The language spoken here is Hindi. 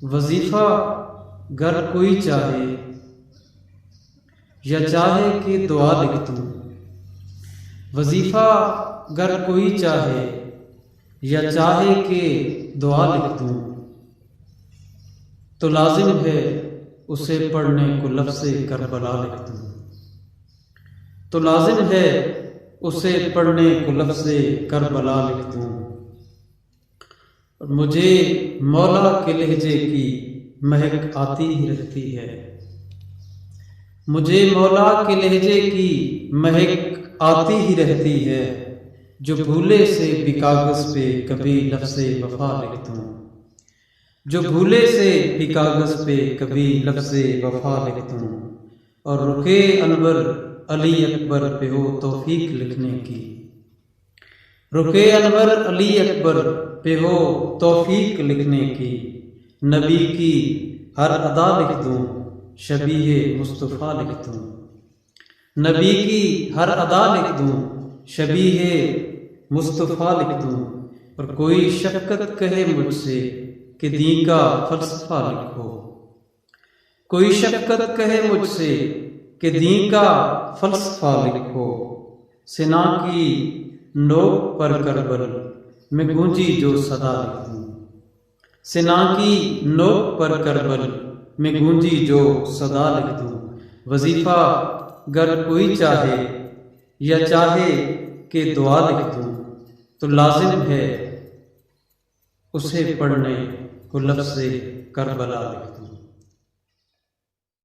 वजीफ़ा गर कोई चाहे या चाहे कि दुआ लिख दूं। वजीफ़ा गर कोई चाहे या चाहे कि दुआ लिख दूं, तो लाजिम है उसे पढ़ने को लफ्ज़े करबला लिख दूं। तो लाजिम है उसे पढ़ने को लफ्ज़े करबला लिख दूं। और मुझे मौला के लहजे की महक आती ही रहती है। मुझे मौला के लहजे की महक आती ही रहती है। जो भूले से भी कागज़ पे कभी लफ्ज़े वफा लिख दूं। जो भूले से भी कागज़ पे कभी लफ्ज़े वफा लिख दूं। और रुखे अनवर अली अकबर पे हो तौफीक लिखने की। रुखे अनवर अली अकबर पे हो तौफीक लिखने की। नबी की हर अदा लिख दूं, शबीहे मुस्तफ़ा लिख दूं। नबी की हर अदा लिख दूं, शबीहे मुस्तफ़ा लिख दूं। और कोई शफ़क़त कहे मुझसे कि दीन का फ़लसफ़ा लिखो। कोई शफ़क़त कहे मुझसे कि दीन का फ़लसफ़ा लिखो। सिना की नोक पर करबल में गूंजी जो सदा लिख दूं। सिना की नोक पर करबल में गूंजी जो सदा लिख दूं। वजीफ़ा गर कोई चाहे या चाहे कि दुआ लिख दूं, तो लाजिम है उसे पढ़ने को लफ्ज़े करबला लिख दूं।